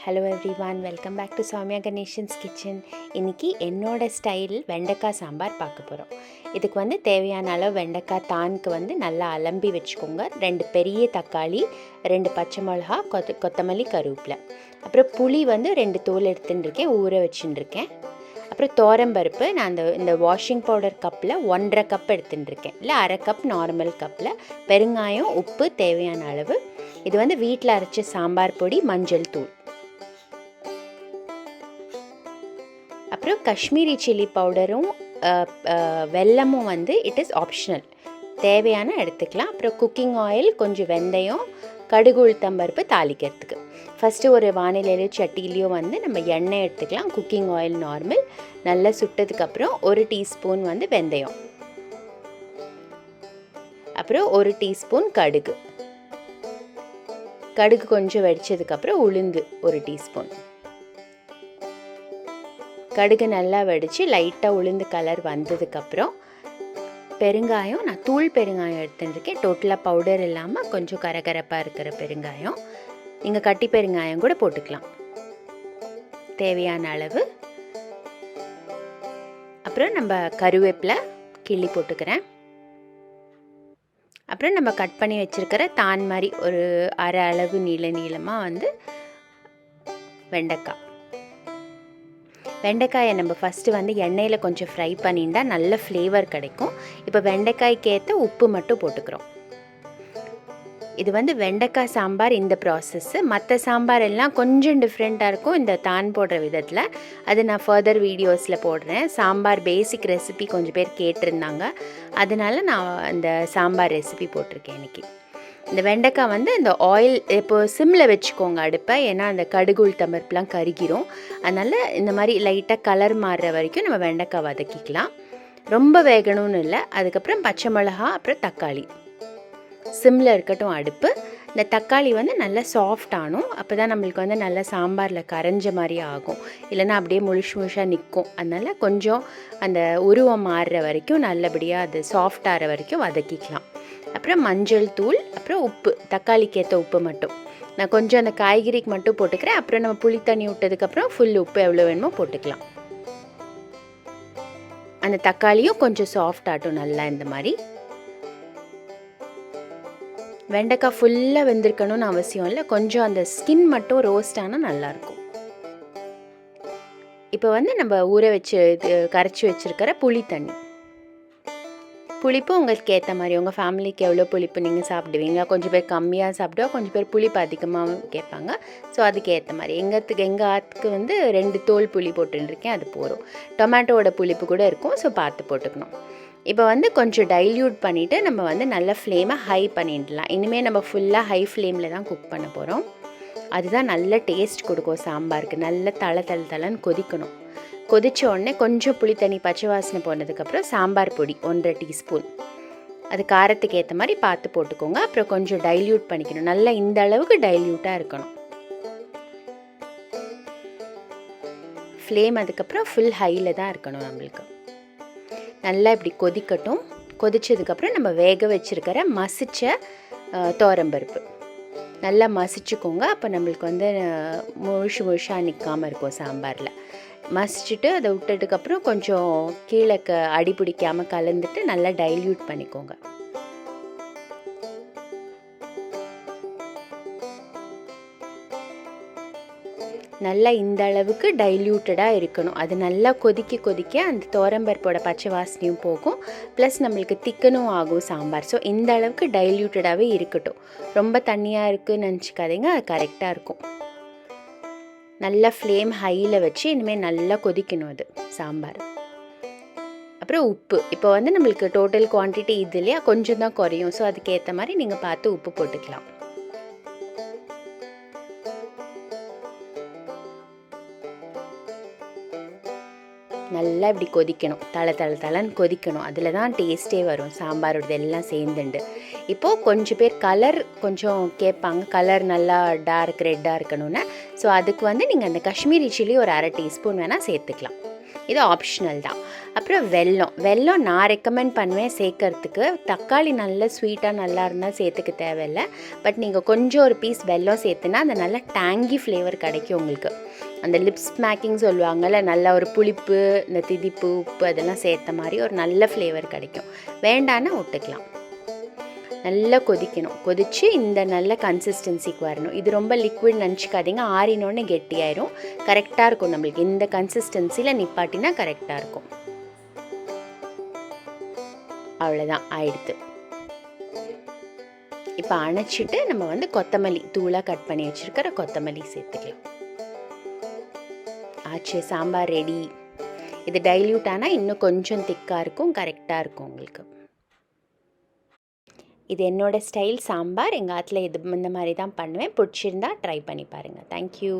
Hello everyone, welcome back to Sowmya Ganesan's kitchen. இன்னைக்கு என்னோட style வெண்டைக்காய் சாம்பார் பார்க்க போகிறோம். இதுக்கு வந்து தேவையான அளவு வெண்டைக்காய் தானுக்கு வந்து நல்லா அலம்பி வச்சுக்கோங்க. 2 பெரிய தக்காளி, 2 பச்சை மிளகா, கொத்தமல்லி, கருவேப்பிலை. அப்புறம் புளி வந்து 2 தோல் எடுத்துட்டுருக்கேன், ஊற வச்சுட்டுருக்கேன். அப்புறம் தோரம்பருப்பு நான் இந்த வாஷிங் பவுடர் கப்பில் 1.5 கப் எடுத்துட்டுருக்கேன், இல்லை 1/2 கப் நார்மல் கப்பில். பெருங்காயம், உப்பு தேவையான அளவு. இது வந்து வீட்டில் அரைச்ச சாம்பார் பொடி, மஞ்சள் தூள். அப்புறம் காஷ்மீரி சில்லி பவுடரும் வெல்லமும் வந்து இட் இஸ் ஆப்ஷனல், தேவையான எடுத்துக்கலாம். அப்புறம் குக்கிங் ஆயில், கொஞ்சம் வெந்தயம், கடுகு, உளுத்தம்பருப்பு தாளிக்கிறதுக்கு. ஃபஸ்ட்டு ஒரு வானிலையிலையோ சட்டிலையோ வந்து நம்ம எண்ணெய் எடுத்துக்கலாம். குக்கிங் ஆயில் நார்மல், நல்லா சுட்டதுக்கப்புறம் 1 டீஸ்பூன் வந்து வெந்தயம், அப்புறம் 1 டீஸ்பூன் கடுகு. கடுகு கொஞ்சம் வெடிச்சதுக்கப்புறம் உளுந்து 1 டீஸ்பூன். கடுகு நல்லா வெடித்து லைட்டாக உளுந்து கலர் வந்ததுக்கப்புறம் பெருங்காயம், நான் தூள் பெருங்காயம் எடுத்துட்டுருக்கேன், டோட்டலாக பவுடர் இல்லாமல் கொஞ்சம் கரகரப்பாக இருக்கிற பெருங்காயம். நீங்கள் கட்டி பெருங்காயம் கூட போட்டுக்கலாம், தேவையான அளவு. அப்புறம் நம்ம கருவேப்பிலை கிள்ளி போட்டுக்கிறேன். அப்புறம் நம்ம கட் பண்ணி வச்சுருக்கிற தான் மாதிரி ஒரு அரை அளவு நீளமாக வந்து வெண்டைக்காயை நம்ம ஃபஸ்ட்டு வந்து எண்ணெயில் கொஞ்சம் ஃப்ரை பண்ணிட்டா நல்ல ஃப்ளேவர் கிடைக்கும். இப்போ வெண்டைக்காய்க்கு ஏற்ற உப்பு மட்டும் போட்டுக்கிறோம். இது வந்து வெண்டைக்காய் சாம்பார் இந்த ப்ராசஸ்ஸு. மற்ற சாம்பார் எல்லாம் கொஞ்சம் டிஃப்ரெண்ட்டாக இருக்கும் இந்த தான் போடுற விதத்தில். அது நான் ஃபர்தர் வீடியோஸில் போடுறேன். சாம்பார் பேசிக் ரெசிபி கொஞ்சம் பேர் கேட்டிருந்தாங்க, அதனால நான் அந்த சாம்பார் ரெசிபி போட்டிருக்கேன் இன்றைக்கி. இந்த வெண்டைக்காய் வந்து இந்த ஆயில் இப்போ சிம்மில் வச்சுக்கோங்க அடுப்பை, ஏன்னா அந்த கடுகு உளுத்தம்பருப்புலாம் கருகிரும். அதனால் இந்த மாதிரி லைட்டாக கலர் மாறுற வரைக்கும் நம்ம வெண்டைக்காய் வதக்கிக்கலாம். ரொம்ப வேகணும்னு இல்லை. அதுக்கப்புறம் பச்சை மிளகா, அப்புறம் தக்காளி சிம்மில் இருக்கட்டும் அடுப்பு. இந்த தக்காளி வந்து நல்லா சாஃப்ட் ஆகணும், அப்போ தான் நம்மளுக்கு வந்து நல்லா சாம்பாரில் கரைஞ்ச மாதிரி ஆகும், இல்லைன்னா அப்படியே முழுசாக நிற்கும். அதனால் கொஞ்சம் அந்த உருவம் மாறுற வரைக்கும் நல்லபடியாக அது சாஃப்ட் ஆகிற வரைக்கும் வதக்கிக்கலாம். அப்புறம் மஞ்சள் தூள், அப்புறம் உப்பு, தக்காளிக்கு ஏற்ற உப்பு மட்டும். நான் கொஞ்சம் அந்த காய்கறிக்கு மட்டும் போட்டுக்கிறேன். அப்புறம் நம்ம புளி தண்ணி விட்டதுக்கப்புறம் ஃபுல் உப்பு எவ்வளோ வேணுமோ போட்டுக்கலாம். அந்த தக்காளியும் கொஞ்சம் சாஃப்ட் ஆகட்டும் நல்லா. இந்த மாதிரி வெண்டைக்காய் ஃபுல்லாக வெந்திருக்கணும்னு அவசியம் இல்லை, கொஞ்சம் அந்த ஸ்கின் மட்டும் ரோஸ்ட் ஆனால் நல்லாயிருக்கும். இப்போ வந்து நம்ம கரைச்சி வச்சுருக்கிற புளி தண்ணி. புளிப்பு உங்களுக்கு ஏற்ற மாதிரி, உங்கள் ஃபேமிலிக்கு எவ்வளோ புளிப்பு நீங்கள் சாப்பிடுவீங்க. கொஞ்சம் பேர் கம்மியாக சாப்பிடுவா, கொஞ்சம் பேர் புளிப்பு அதிகமாக கேட்பாங்க. ஸோ அதுக்கு ஏற்ற மாதிரி எங்கள் ஆற்றுக்கு வந்து 2 தோல் புளி போட்டுருக்கேன், அது போகிறோம். டொமேட்டோட புளிப்பு கூட இருக்கும், ஸோ பார்த்து போட்டுக்கணும். இப்போ வந்து கொஞ்சம் டைல்யூட் பண்ணிவிட்டு நம்ம வந்து நல்ல ஃப்ளேமை ஹை பண்ணிடலாம். இனிமேல் நம்ம ஃபுல்லாக ஹை ஃப்ளேமில் தான் குக் பண்ண போகிறோம். அதுதான் நல்ல டேஸ்ட் கொடுக்கும் சாம்பாருக்கு. நல்ல தளன்னு கொதிக்கணும். கொதித்த உடனே கொஞ்சம் புளி தண்ணி பச்சை வாசனை போனதுக்கப்புறம் சாம்பார் பொடி 1.5 டீஸ்பூன், அது காரத்துக்கு ஏற்ற மாதிரி பார்த்து போட்டுக்கோங்க. அப்புறம் கொஞ்சம் டைல்யூட் பண்ணிக்கணும், நல்லா இந்த அளவுக்கு டைல்யூட்டாக இருக்கணும் ஃப்ளேம். அதுக்கப்புறம் ஃபுல் ஹையில் தான் இருக்கணும் நம்மளுக்கு. நல்லா இப்படி கொதிக்கட்டும். கொதிச்சதுக்கப்புறம் நம்ம வேக வச்சுருக்கிற மசிச்ச தோரம்பருப்பு நல்லா மசிச்சுக்கோங்க. அப்போ நம்மளுக்கு வந்து முழுசாக நிற்காமல் இருக்கும் சாம்பாரில். மசிச்சுட்டு அதை விட்டதுக்கப்புறம் கொஞ்சம் கீழே அடி பிடிக்காமல் கலந்துட்டு நல்லா டைல்யூட் பண்ணிக்கோங்க. நல்லா இந்த அளவுக்கு டைல்யூட்டடாக இருக்கணும். அது நல்லா கொதிக்க அந்த தோரம்பருப்போட பச்சை வாசனையும் போகும், ப்ளஸ் நம்மளுக்கு திக்கனும் ஆகும் சாம்பார். ஸோ இந்த அளவுக்கு டைல்யூட்டடாகவே இருக்கட்டும். ரொம்ப தண்ணியாக இருக்குதுன்னு நினச்சிக்காதீங்க, அது கரெக்டாக இருக்கும். நல்லா ஃப்ளேம் ஹையில் வச்சு இனிமேல் நல்லா கொதிக்கணும் அது சாம்பார். அப்புறம் உப்பு, இப்போ வந்து நம்மளுக்கு டோட்டல் குவான்டிட்டி இது இல்லையா, கொஞ்சம் தான் குறையும். ஸோ அதுக்கேற்ற மாதிரி நீங்கள் பார்த்து உப்பு போட்டுக்கலாம். நல்லா இப்படி கொதிக்கணும், தளன்னு கொதிக்கணும். அதில் தான் டேஸ்ட்டே வரும் சாம்பாரோட எல்லாம் சேர்ந்துண்டு. இப்போது கொஞ்சம் பேர் கலர் கொஞ்சம் கேட்பாங்க, கலர் நல்லா டார்க் ரெட்டாக இருக்கணும்னு. ஸோ அதுக்கு வந்து நீங்கள் அந்த காஷ்மீரி சில்லி ஒரு 1/2 டீஸ்பூன் வேணால் சேர்த்துக்கலாம். இது ஆப்ஷனல் தான். அப்புறம் வெல்லம் நான் ரெக்கமெண்ட் பண்ணுவேன் சேர்க்கறதுக்கு. தக்காளி நல்ல ஸ்வீட்டாக நல்லா இருந்தால் சேர்த்துக்க தேவையில்லை. பட் நீங்கள் கொஞ்சம் ஒரு பீஸ் வெல்லம் சேர்த்துனா அந்த நல்ல டேங்கி ஃப்ளேவர் கிடைக்கும் உங்களுக்கு. அந்த லிப்ஸ் ஸ்மேக்கிங் சொல்லுவாங்கள்ல, நல்ல ஒரு புளிப்பு, இந்த திதிப்பு, உப்பு அதெல்லாம் சேர்த்த மாதிரி ஒரு நல்ல ஃப்ளேவர் கிடைக்கும். வேண்டான்னா விட்டுக்கலாம். நல்லா கொதிக்கணும். கொதித்து இந்த நல்ல கன்சிஸ்டன்சிக்கு வரணும். இது ரொம்ப லிக்விட் நினச்சிக்காதீங்க, ஆறினோன்னு கெட்டியாயிரும். கரெக்டாக இருக்கும் நம்மளுக்கு. இந்த கன்சிஸ்டன்சியில் நிப்பாட்டினா கரெக்டாக இருக்கும். அவ்வளோதான், ஆயிடுத்து. இப்போ அணைச்சிட்டு நம்ம கொத்தமல்லி தூளாக கட் பண்ணி வச்சுருக்கிற கொத்தமல்லி சேர்த்துக்கலாம். ஆச்சு, சாம்பார் ரெடி. இது டைல்யூட் ஆனால் இன்னும் கொஞ்சம் திக்காக இருக்கும், கரெக்டாக இருக்கும் உங்களுக்கு. இது என்னோடய ஸ்டைல் சாம்பார். எங்கள் ஆத்தில் இது இந்த மாதிரி தான் பண்ணுவேன். பிடிச்சிருந்தா ட்ரை பண்ணி பாருங்கள். தேங்க்யூ.